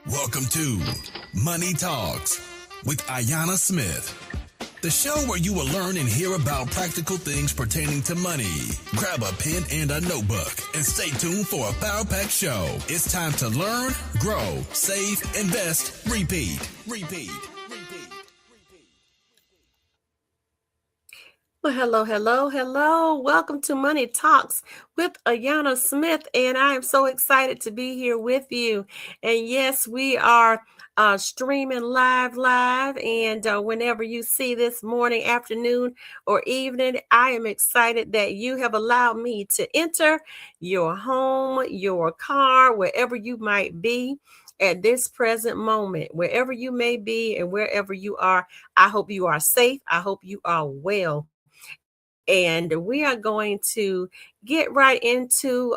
Welcome to Money Talks with Ayanna Smith, the show where you will learn and hear about practical things pertaining to money. Grab a pen and a notebook and stay tuned for a power-packed show. It's time to learn, grow, save, invest, repeat. Well, hello. Welcome to Money Talks with Ayanna Smith, and I am so excited to be here with you. And yes, we are streaming live, and whenever you see this morning, afternoon, or evening, I am excited that you have allowed me to enter your home, your car, wherever you might be at this present moment. Wherever you may be and wherever you are, I hope you are safe. I hope you are well. And we are going to get right into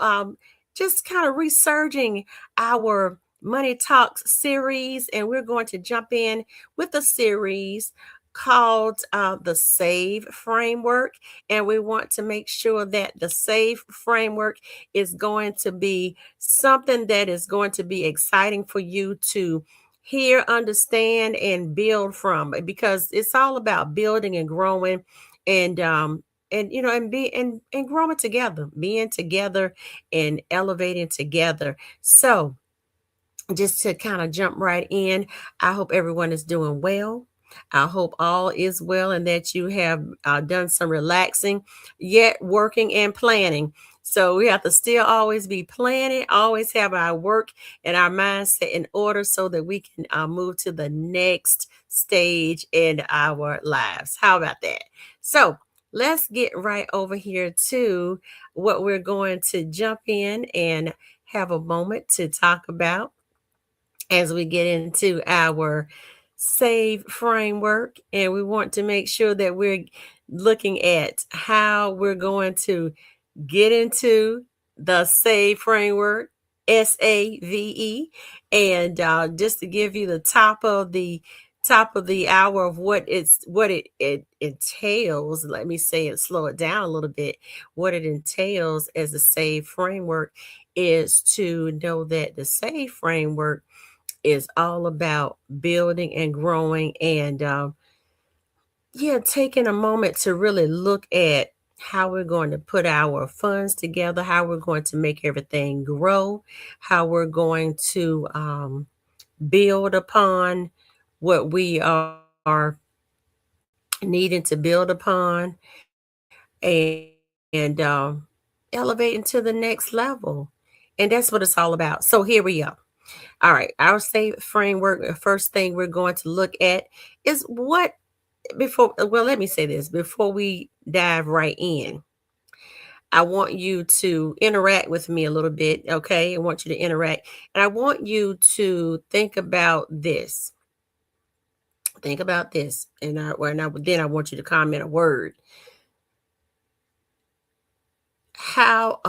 just kind of resurging our Money Talks series. And we're going to jump in with a series called the S.A.V.E Framework. And we want to make sure that the S.A.V.E Framework is going to be something that is going to be exciting for you to hear, understand, and build from, because it's all about building and growing and and growing together, being together and elevating together. So just to kind of jump right in, I hope everyone is doing well. I hope all is well and that you have done some relaxing, yet working and planning. So we have to still always be planning, always have our work and our mindset in order so that we can move to the next stage in our lives. How about that? So let's get right over here to what we're going to jump in and have a moment to talk about as we get into our S.A.V.E framework. And we want to make sure that we're looking at how we're going to get into the S.A.V.E framework, S-A-V-E. And just to give you the top of the hour of what it entails. Let me say it, slow it down a little bit. What it entails as a S.A.V.E framework is to know that the S.A.V.E framework is all about building and growing and taking a moment to really look at how we're going to put our funds together, how we're going to make everything grow, how we're going to build upon what we are needing to build upon and, and elevating to the next level. And that's what it's all about. So here we are. All right, our S.A.V.E framework, the first thing we're going to look at is let me say this before we dive right in. I want you to interact with me a little bit, okay? I want you to interact. And I want you to think about this. Think about this. Then I want you to comment a word. How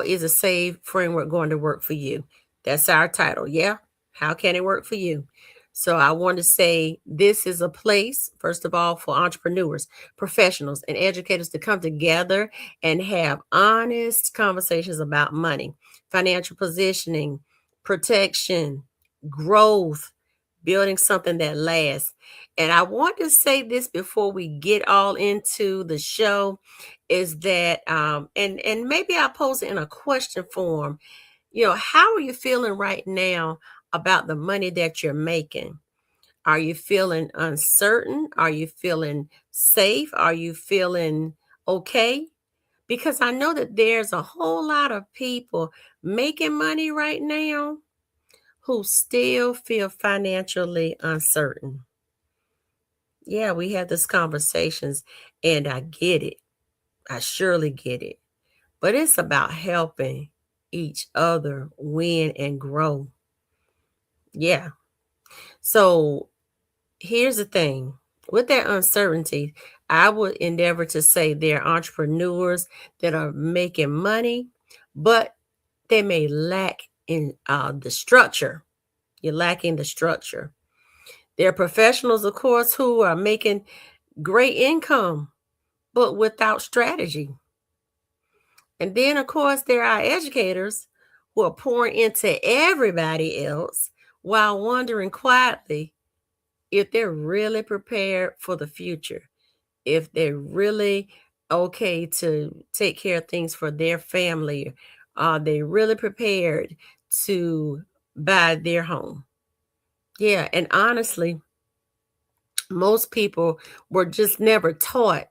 is a S.A.V.E framework going to work for you? That's our title. Yeah. How can it work for you? So I want to say this is a place, first of all, for entrepreneurs, professionals, and educators to come together and have honest conversations about money, financial positioning, protection, growth, building something that lasts. And I want to say this before we get all into the show is that and maybe I'll pose it in a question form. How are you feeling right now about the money that you're making? Are you feeling uncertain? Are you feeling safe? Are you feeling okay? Because I know that there's a whole lot of people making money right now who still feel financially uncertain. Yeah, we had these conversations and I get it. I surely get it. But it's about helping each other win and grow. Yeah. So here's the thing. With that uncertainty, I would endeavor to say there are entrepreneurs that are making money, but they may lack in the structure. You're lacking the structure. There are professionals, of course, who are making great income, but without strategy. And then, of course, there are educators who are pouring into everybody else while wondering quietly if they're really prepared for the future, if they're really okay to take care of things for their family. Are they really prepared to buy their home? Yeah, and honestly, most people were just never taught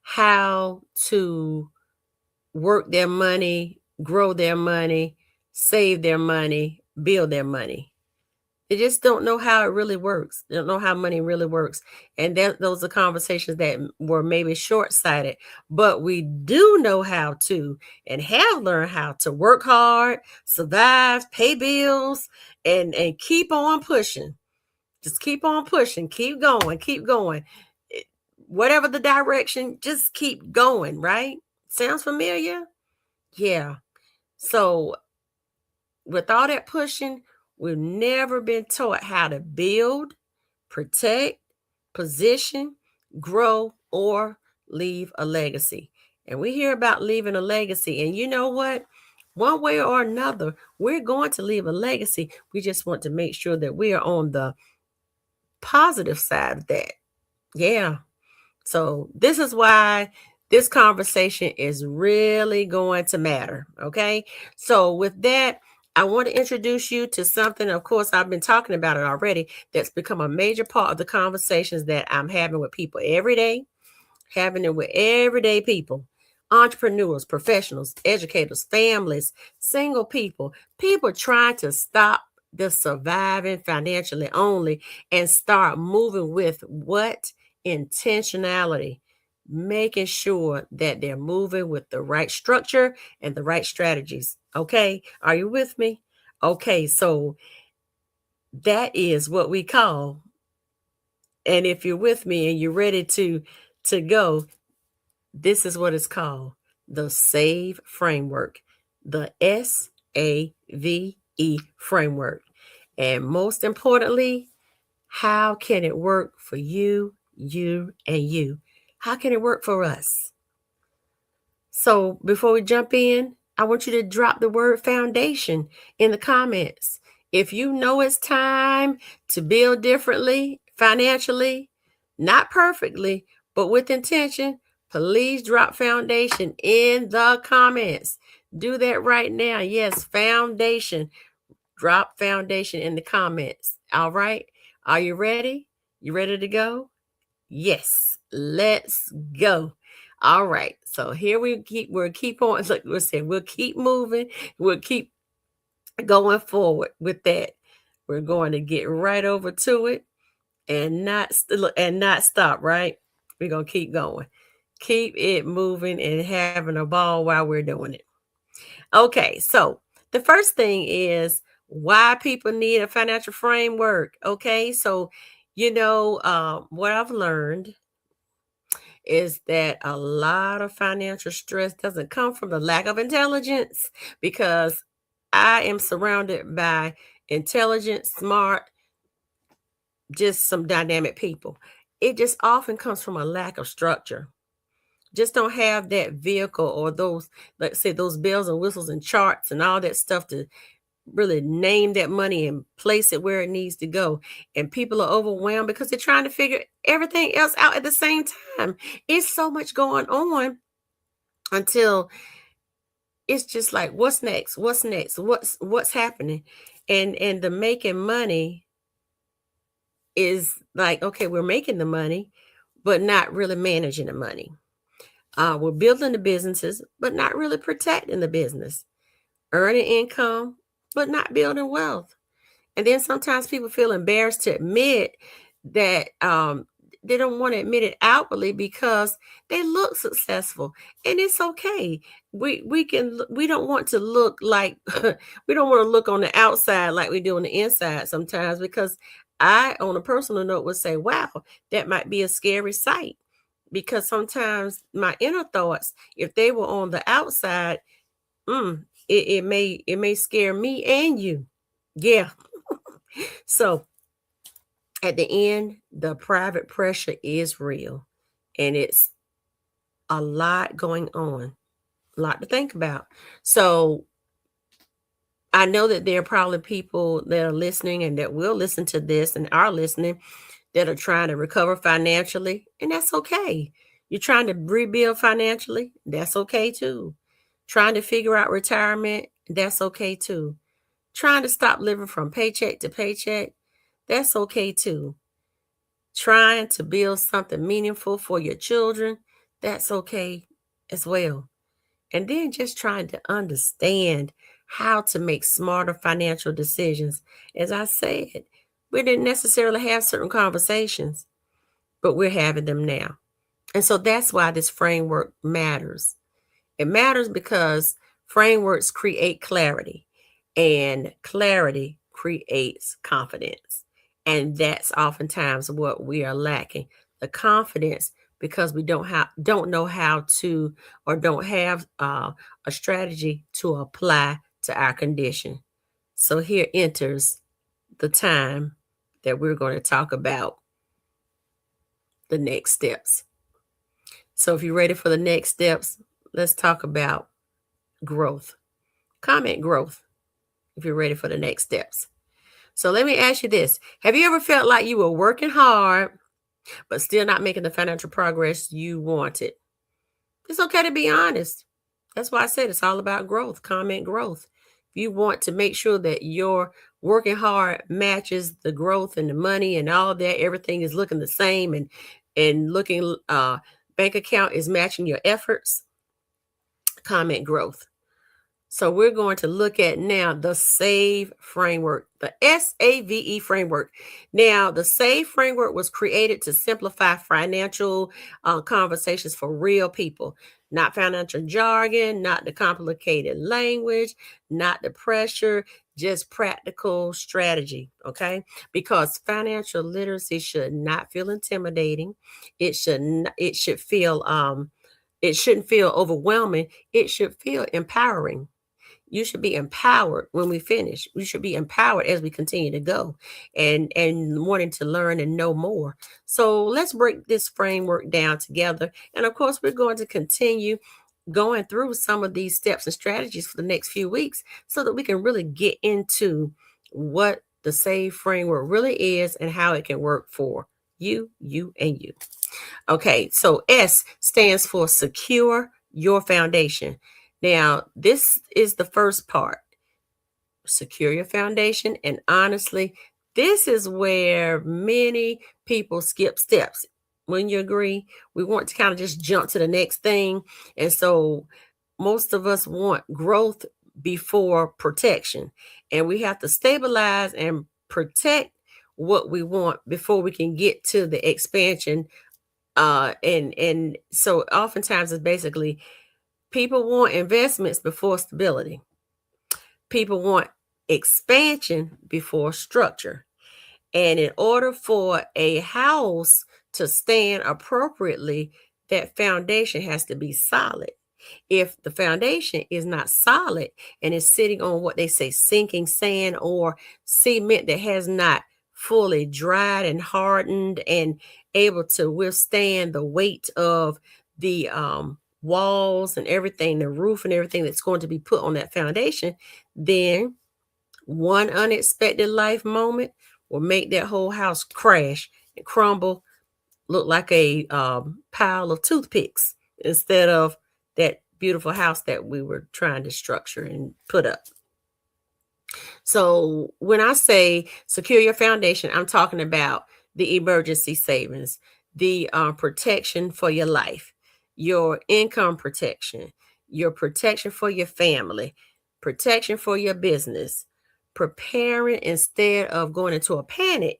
how to work their money, grow their money, save their money, build their money. They just don't know how it really works. They don't know how money really works. And those are conversations that were maybe short sighted, but we do know how to and have learned how to work hard, survive, pay bills, and keep on pushing. Just keep on pushing, keep going, keep going. Whatever the direction, just keep going, right? Sounds familiar? Yeah. So, with all that pushing, we've never been taught how to build, protect, position, grow, or leave a legacy. And we hear about leaving a legacy. And you know what? One way or another, we're going to leave a legacy. We just want to make sure that we are on the positive side of that. Yeah. So this is why this conversation is really going to matter. Okay. So with that, I want to introduce you to something. Of course, I've been talking about it already. That's become a major part of the conversations that I'm having with people every day, having it with everyday people, entrepreneurs, professionals, educators, families, single people, people trying to stop the surviving financially only and start moving with what? Intentionality, making sure that they're moving with the right structure and the right strategies. Okay, are you with me? Okay, so that is what we call, and if you're with me and you're ready to go, this is what it's called, the S.A.V.E Framework, the S-A-V-E Framework. And most importantly, how can it work for you, and you? How can it work for us? So before we jump in, I want you to drop the word foundation in the comments. If you know it's time to build differently financially, not perfectly, but with intention, please drop foundation in the comments. Do that right now. Yes, foundation. Drop foundation in the comments. All right. Are you ready? You ready to go? Yes, let's go. All right. So here we'll keep on. Look, we'll say we'll keep moving. We'll keep going forward with that. We're going to get right over to it and not stop, right? We're gonna keep going. Keep it moving and having a ball while we're doing it. Okay, so the first thing is why people need a financial framework. Okay, so what I've learned is that a lot of financial stress doesn't come from the lack of intelligence, because I am surrounded by intelligent, smart, just some dynamic people. It just often comes from a lack of structure. Just don't have that vehicle or those, let's say, those bells and whistles and charts and all that stuff to really name that money and place it where it needs to go. And people are overwhelmed because they're trying to figure everything else out at the same time. It's so much going on until it's just like, what's next? What's next? What's happening? And the making money is like, okay, we're making the money, but not really managing the money. We're building the businesses, but not really protecting the business. Earning income, but not building wealth. And then sometimes people feel embarrassed to admit that they don't want to admit it outwardly because they look successful, and it's okay. We don't want to look like we don't want to look on the outside like we do on the inside sometimes, because I, on a personal note, would say, wow, that might be a scary sight, because sometimes my inner thoughts, if they were on the outside, it may scare me and you. Yeah. So at the end, the private pressure is real, and it's a lot going on, a lot to think about. So I know that there are probably people that are listening and that will listen to this and are listening that are trying to recover financially, and that's okay. You're trying to rebuild financially, that's okay too. Trying to figure out retirement, that's okay too. Trying to stop living from paycheck to paycheck, that's okay too. Trying to build something meaningful for your children, that's okay as well. And then just trying to understand how to make smarter financial decisions. As I said, we didn't necessarily have certain conversations, but we're having them now. And so that's why this framework matters. It matters because frameworks create clarity, and clarity creates confidence. And that's oftentimes what we are lacking, the confidence, because we don't know how to, or don't have a strategy to apply to our condition. So here enters the time that we're going to talk about the next steps. So if you're ready for the next steps, let's talk about growth. Comment growth if you're ready for the next steps. So let me ask you this. Have you ever felt like you were working hard, but still not making the financial progress you wanted? It's okay to be honest. That's why I said it's all about growth. Comment growth. If you want to make sure that your working hard matches the growth and the money and all that, everything is looking the same, and looking bank account is matching your efforts, comment growth. So we're going to look at now the S.A.V.E Framework, the S.A.V.E Framework. Now, the S.A.V.E Framework was created to simplify financial conversations for real people, not financial jargon, not the complicated language, not the pressure, just practical strategy, okay? Because financial literacy should not feel intimidating. It should feel it shouldn't feel overwhelming. It should feel empowering. You should be empowered when we finish. We should be empowered as we continue to go, and wanting to learn and know more. So let's break this framework down together. And of course, we're going to continue going through some of these steps and strategies for the next few weeks so that we can really get into what the S.A.V.E Framework really is and how it can work for you, and you. Okay, so S stands for secure your foundation. Now, this is the first part. Secure your foundation. And honestly, this is where many people skip steps. Wouldn't you agree? We want to kind of just jump to the next thing. And so most of us want growth before protection. And we have to stabilize and protect what we want before we can get to the expansion. And so oftentimes it's basically people want investments before stability. People want expansion before structure. And in order for a house to stand appropriately, that foundation has to be solid. If the foundation is not solid and is sitting on what they say sinking sand or cement that has not fully dried and hardened and able to withstand the weight of the walls and everything, the roof and everything that's going to be put on that foundation, then one unexpected life moment will make that whole house crash and crumble, look like a pile of toothpicks instead of that beautiful house that we were trying to structure and put up. So when I say secure your foundation, I'm talking about the emergency savings, the protection for your life, your income protection, your protection for your family, protection for your business, preparing instead of going into a panic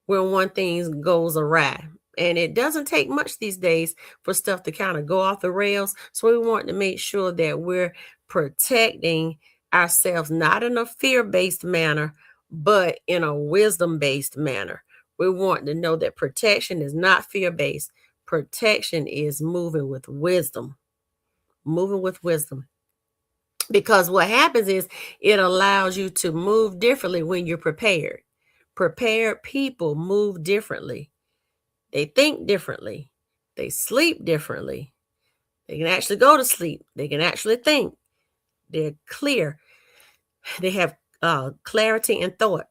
when one thing goes awry. And it doesn't take much these days for stuff to kind of go off the rails. So we want to make sure that we're protecting ourselves, not in a fear-based manner, but in a wisdom-based manner. We want to know that protection is not fear-based. Protection is moving with wisdom. Moving with wisdom. Because what happens is it allows you to move differently when you're prepared. Prepared people move differently. They think differently. They sleep differently. They can actually go to sleep. They can actually think. They're clear. They have clarity and thought.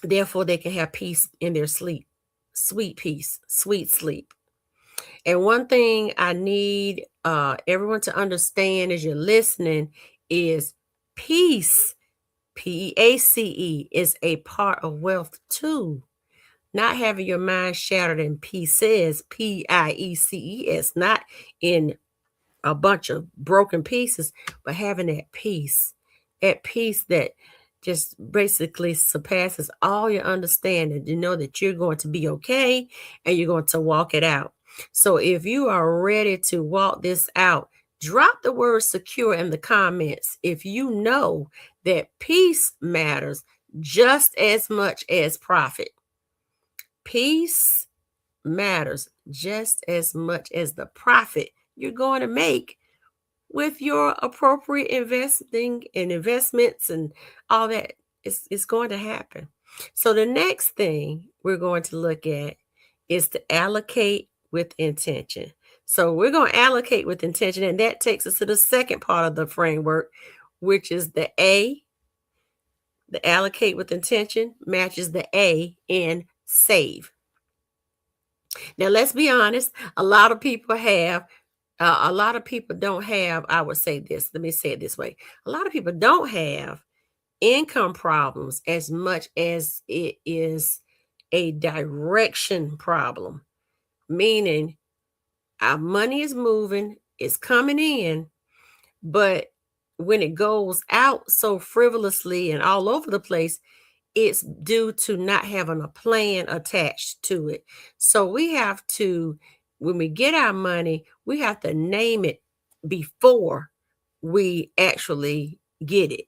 Therefore, they can have peace in their sleep. Sweet peace, sweet sleep. And one thing I need everyone to understand as you're listening is peace, PEACE, is a part of wealth too. Not having your mind shattered in pieces, PIECES, not in a bunch of broken pieces, but having that peace that just basically surpasses all your understanding, to know that you're going to be okay and you're going to walk it out. So if you are ready to walk this out, drop the word secure in the comments if you know that peace matters just as much as profit. Peace matters just as much as the profit you're going to make with your appropriate investing and investments and all that. It's going to happen. So the next thing we're going to look at is to allocate with intention. So we're going to allocate with intention, and that takes us to the second part of the framework, which is the A. The allocate with intention matches the A in save. Now, let's be honest. A lot of people don't have, I would say this, let me say it this way. A lot of people don't have income problems as much as it is a direction problem, meaning our money is moving, it's coming in, but when it goes out so frivolously and all over the place, it's due to not having a plan attached to it. So we have to, when we get our money, we have to name it before we actually get it.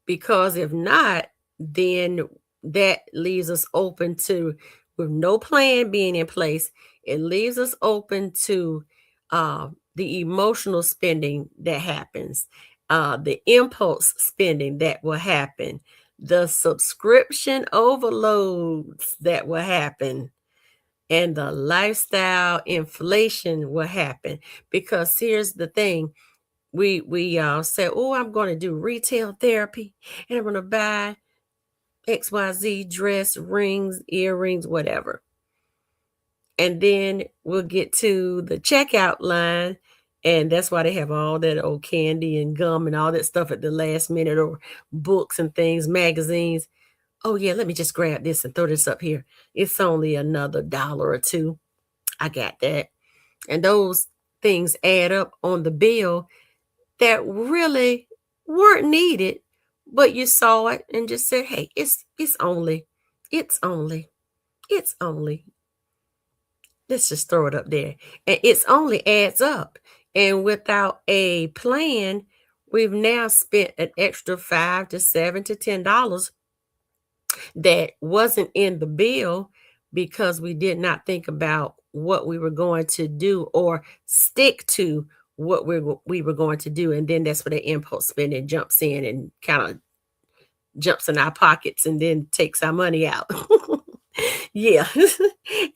Because if not, then that leaves us open to, with no plan being in place, it leaves us open to the emotional spending that happens, the impulse spending that will happen, the subscription overloads that will happen, and the lifestyle inflation will happen. Because here's the thing, we say, oh, I'm going to do retail therapy and I'm going to buy XYZ dress, rings, earrings, whatever. And then we'll get to the checkout line, and that's why they have all that old candy and gum and all that stuff at the last minute, or books and things, magazines. Oh yeah, let me just grab this and throw this up here. It's only another $1 or $2. I got that. And those things add up on the bill that really weren't needed, but you saw it and just said, hey, it's only, let's just throw it up there. And it's only adds up. And without a plan, we've now spent an extra $5 to $7 to $10 that wasn't in the bill because we did not think about what we were going to do or stick to what we were going to do. And then that's where the impulse spending jumps in and kind of jumps in our pockets and then takes our money out. Yeah.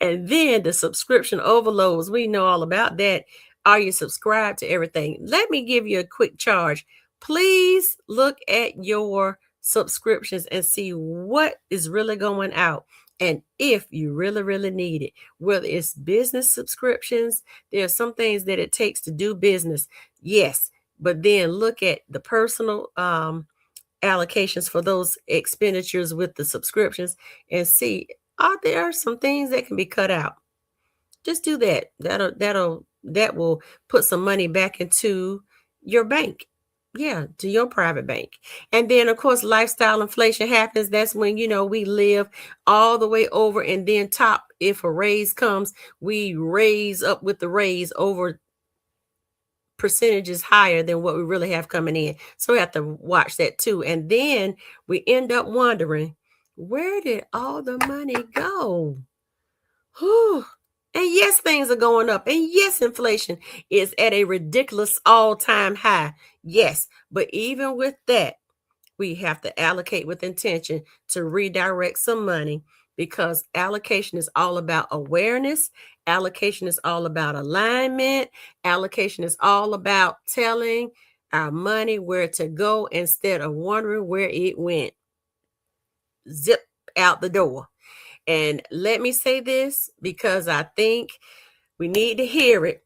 And then the subscription overloads, we know all about that. Are you subscribed to everything? Let me give you a quick charge. Please look at your subscriptions and see what is really going out. And if you really, really need it, whether it's business subscriptions, there are some things that it takes to do business. Yes. But then look at the personal allocations for those expenditures with the subscriptions and see, are there some things that can be cut out? Just do that. That will put some money back into your bank. Yeah, to your private bank. And then of course lifestyle inflation happens. That's when we live all the way over, and then top, if a raise comes, we raise up with the raise over percentages higher than what we really have coming in. So we have to watch that too. And then we end up wondering, where did all the money go? Whew. And yes, things are going up. And yes, inflation is at a ridiculous all-time high. Yes, but even with that, we have to allocate with intention to redirect some money, because allocation is all about awareness. Allocation is all about alignment. Allocation is all about telling our money where to go instead of wondering where it went. Zip out the door. And let me say this because I think we need to hear it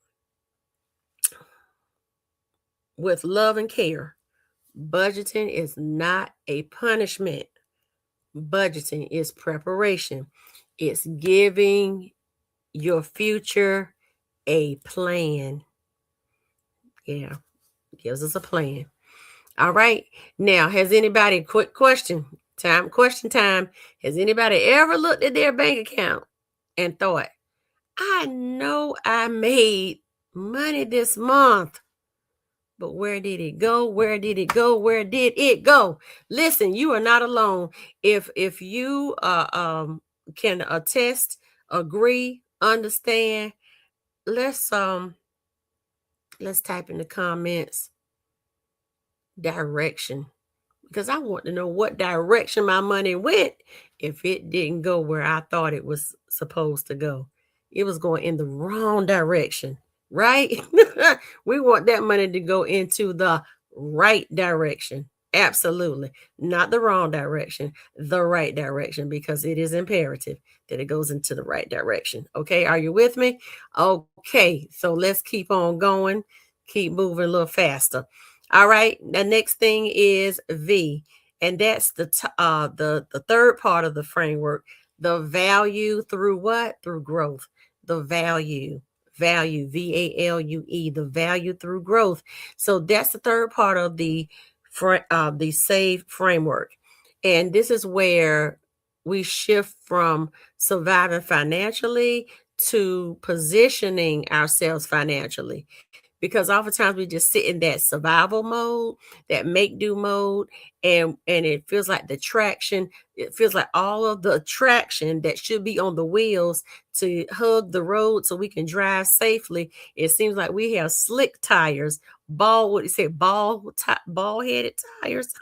with love and care. Budgeting is not a punishment. Budgeting is preparation. It's giving your future a plan. Yeah, it gives us a plan. All right. Now, has anybody, quick question time. Has anybody ever looked at their bank account and thought, I know I made money this month, but where did it go? Where did it go? Where did it go? Listen, you are not alone. If you can attest, agree, understand, let's type in the comments direction, because I want to know what direction my money went if it didn't go where I thought it was supposed to go. It was going in the wrong direction, right? We want that money to go into the right direction. Absolutely. Not the wrong direction, the right direction, because it is imperative that it goes into the right direction. Okay, are you with me? Okay, so let's keep on going, keep moving a little faster. All right, the next thing is V, and that's the third part of the framework. The value through what? Through growth. The value, VALUE, the value through growth. So that's the third part of the S.A.V.E framework, and this is where we shift from surviving financially to positioning ourselves financially, because oftentimes we just sit in that survival mode, that make do mode, and it feels like the traction, it feels like all of the traction that should be on the wheels to hug the road so we can drive safely. It seems like we have slick tires, ball, what you say, ball headed tires,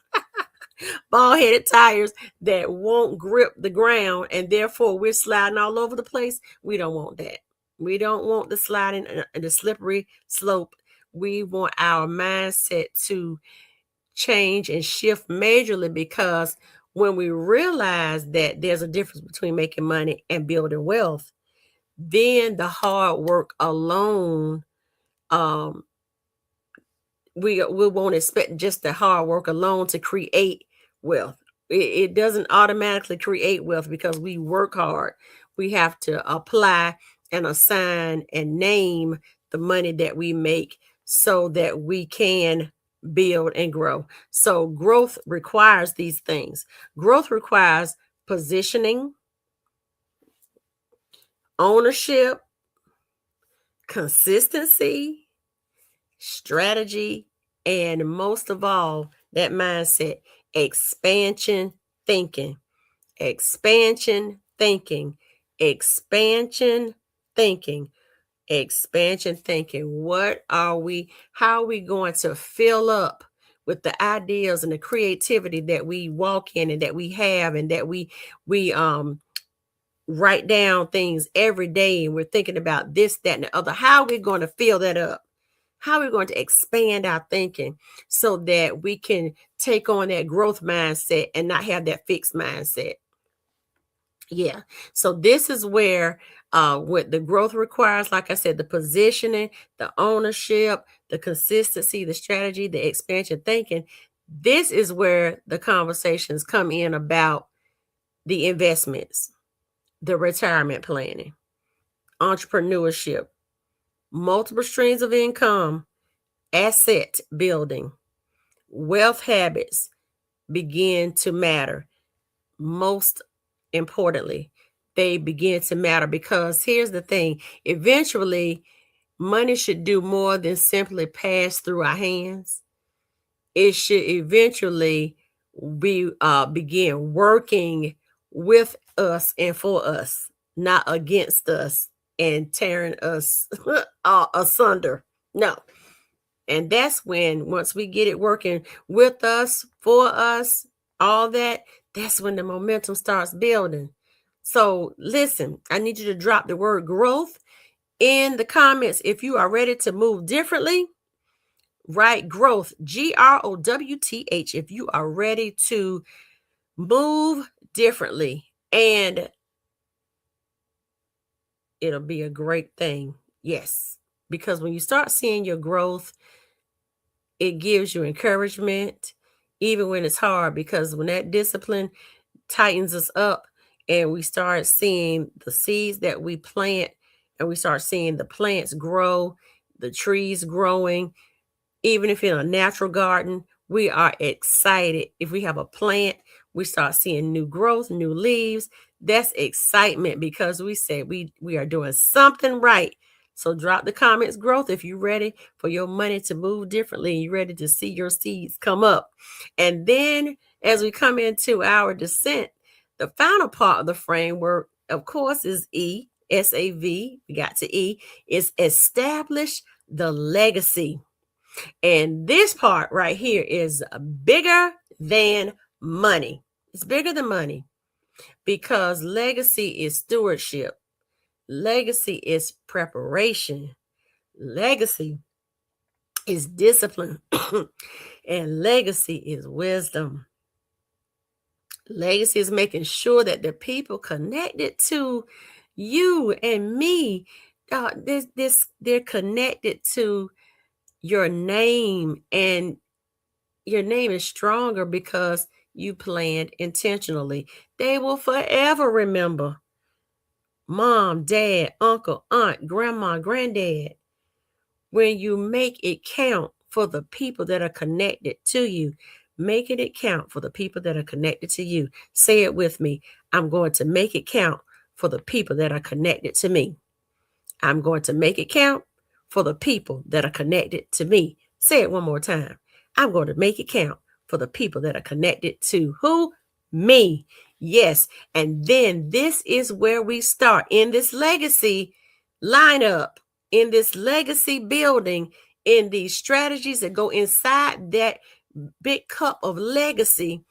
ball headed tires that won't grip the ground, and therefore we're sliding all over the place. We don't want that. We don't want the sliding and the slippery slope. We want our mindset to change and shift majorly, because when we realize that there's a difference between making money and building wealth, then the hard work alone, um, we won't expect just the hard work alone to create wealth. It doesn't automatically create wealth because we work hard. We have to apply and assign and name the money that we make so that we can build and grow. So growth requires these things. Growth requires positioning, ownership, consistency, strategy, and most of all, that mindset, expansion thinking, expansion thinking, expansion thinking, expansion thinking. How are we going to fill up with the ideas and the creativity that we walk in and that we have, and that we write down things every day, and we're thinking about this, that, and the other. How are we going to fill that up? How are we going to expand our thinking so that we can take on that growth mindset and not have that fixed mindset? Yeah. So this is where what the growth requires, like I said, the positioning, the ownership, the consistency, the strategy, the expansion thinking. This is where the conversations come in about the investments, the retirement planning, entrepreneurship, multiple streams of income, asset building, wealth habits begin to matter. Most importantly, they begin to matter because here's the thing: eventually, money should do more than simply pass through our hands. It should eventually begin working with us and for us, not against us and tearing us asunder. No. And that's when, once we get it working with us, for us, all that, that's when the momentum starts building. So listen, I need you to drop the word growth in the comments if you are ready to move differently. right? Growth, growth. If you are ready to move differently, and it'll be a great thing. Yes, because when you start seeing your growth, it gives you encouragement, even when it's hard, because when that discipline tightens us up and we start seeing the seeds that we plant and we start seeing the plants grow, the trees growing, even if in a natural garden, we are excited. If we have a plant, we start seeing new growth, new leaves. That's excitement because we say we are doing something right. So drop the comments growth if you're ready for your money to move differently. You're ready to see your seeds come up. And then as we come into our descent, the final part of the framework, of course, is E, S-A-V. We got to E, is establish the legacy. And this part right here is bigger than money. It's bigger than money because legacy is stewardship. Legacy is preparation. Legacy is discipline. And legacy is wisdom. Legacy is making sure that the people connected to you and me, they're connected to your name, and your name is stronger because you planned intentionally. They will forever remember mom, dad, uncle, aunt, grandma, granddad. When you make it count for the people that are connected to you, making it count for the people that are connected to you. Say it with me. I'm going to make it count for the people that are connected to me. I'm going to make it count for the people that are connected to me. Say it one more time. I'm going to make it count for the people that are connected to who? Me. Yes. And then this is where we start in this legacy lineup, in this legacy building, in these strategies that go inside that big cup of legacy,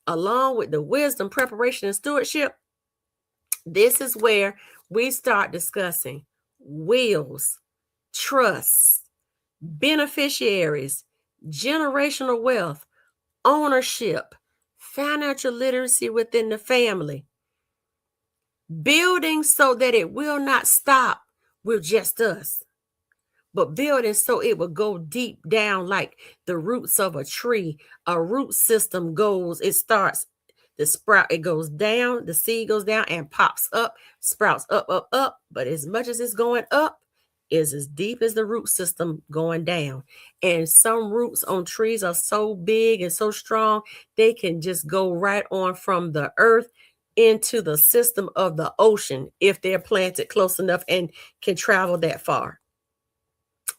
along with the wisdom, preparation, and stewardship. This is where we start discussing wills, trusts, beneficiaries, generational wealth, ownership, financial literacy within the family, building so that it will not stop with just us, but building so it will go deep down like the roots of a tree. A root system goes, it starts, the sprout, it goes down, the seed goes down and pops up, sprouts up, up, up. But as much as it's going up, is as deep as the root system going down. And some roots on trees are so big and so strong, they can just go right on from the earth into the system of the ocean if they're planted close enough and can travel that far.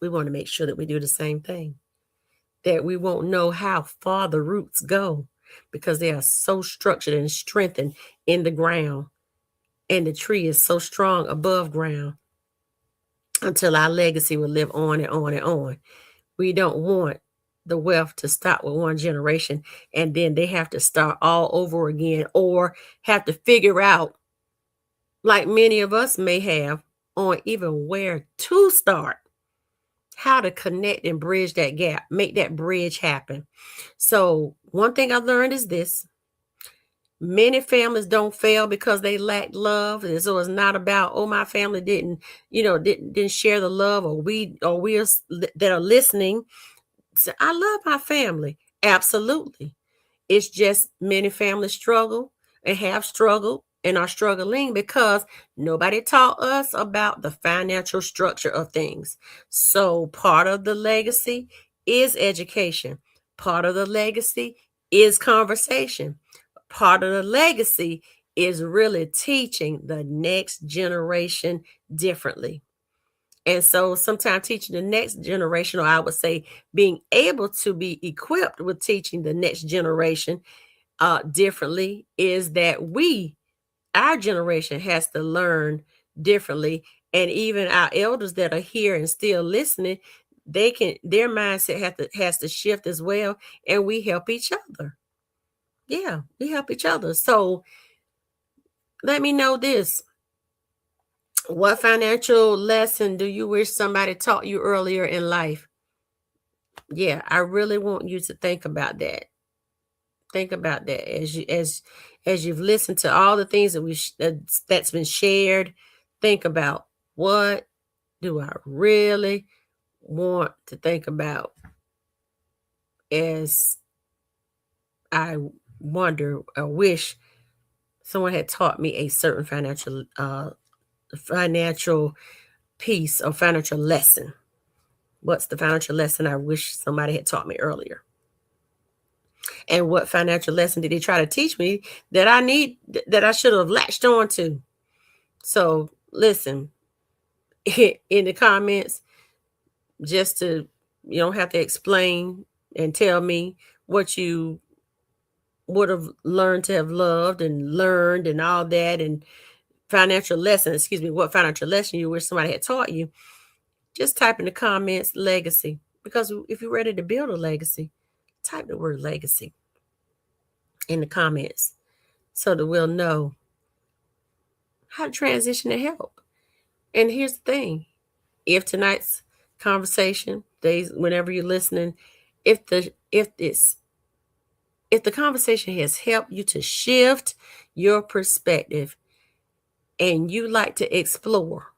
We want to make sure that we do the same thing, that we won't know how far the roots go because they are so structured and strengthened in the ground, and the tree is so strong above ground until our legacy will live on and on and on. We don't want the wealth to stop with one generation and then they have to start all over again, or have to figure out, like many of us may have, on even where to start, how to connect and bridge that gap, make that bridge happen. So one thing I learned is this: many families don't fail because they lack love. And so it's not about, oh, my family didn't share the love, or we that are listening. So I love my family. Absolutely. It's just many families struggle and have struggled and are struggling because nobody taught us about the financial structure of things. So part of the legacy is education. Part of the legacy is conversation. Part of the legacy is really teaching the next generation differently. And so sometimes teaching the next generation, or I would say being able to be equipped with teaching the next generation differently, is that our generation has to learn differently. And even our elders that are here and still listening, their mindset has to shift as well. And we help each other. Yeah, we help each other. So let me know this. What financial lesson do you wish somebody taught you earlier in life? Yeah, I really want you to think about that. Think about that as you've listened to all the things that's been shared. Think about, what do I really want to think about as I wonder or wish someone had taught me a certain financial piece or financial lesson. What's the financial lesson I wish somebody had taught me earlier? And what financial lesson did he try to teach me that I should have latched on to? So listen, in the comments, just to, you don't have to explain and tell me what you would have learned to have loved and learned and all that, and what financial lesson you wish somebody had taught you. Just type in the comments legacy, because if you're ready to build a legacy, type the word legacy in the comments so that we'll know how to transition to help. And here's the thing. If tonight's conversation, whenever you're listening, if the conversation has helped you to shift your perspective and you like to explore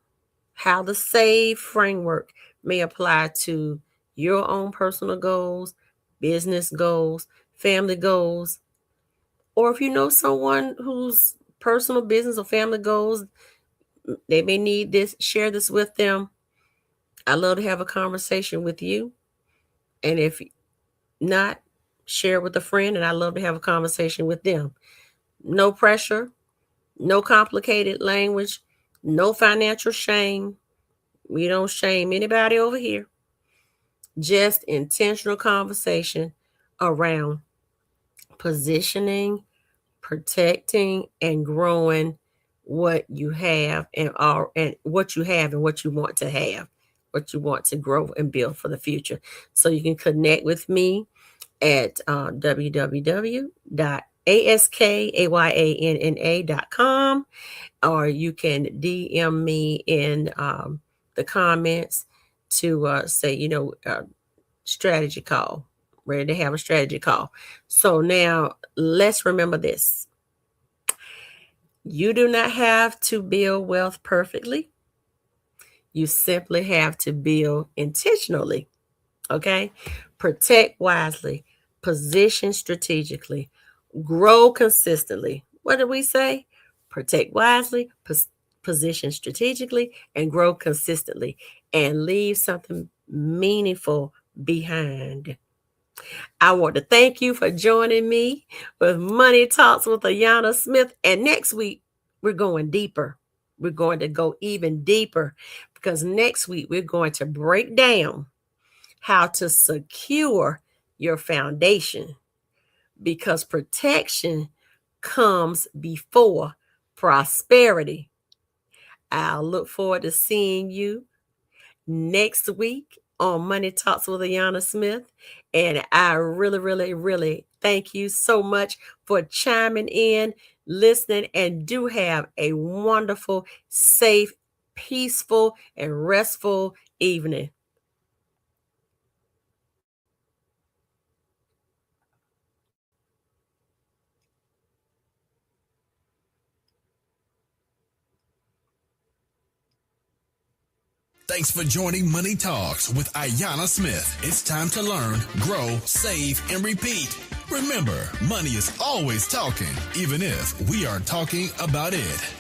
how the S.A.V.E framework may apply to your own personal goals, business goals, family goals, or if you know someone whose personal business or family goals, they may need this, share this with them. I love to have a conversation with you. And if not, share with a friend, and I love to have a conversation with them. No pressure, no complicated language, no financial shame. We don't shame anybody over here. Just intentional conversation around positioning, protecting, and growing what you have and what you have and what you want to have, what you want to grow and build for the future. So you can connect with me at www.askayanna.com, or you can DM me in the comments to say, strategy call, ready to have a strategy call. So now let's remember this. You do not have to build wealth perfectly. You simply have to build intentionally. Okay? Protect wisely, position strategically, grow consistently. What did we say? Protect wisely, position strategically, and grow consistently, and leave something meaningful behind. I want to thank you for joining me with Money Talks with Ayanna Smith. And next week, we're going deeper. We're going to go even deeper, because next week, we're going to break down how to secure your foundation, because protection comes before prosperity. I'll look forward to seeing you next week on Money Talks with Ayanna Smith. And I really, really, really thank you so much for chiming in, listening, and do have a wonderful, safe, peaceful, and restful evening. Thanks for joining Money Talks with Ayanna Smith. It's time to learn, grow, save, and repeat. Remember, money is always talking, even if we are talking about it.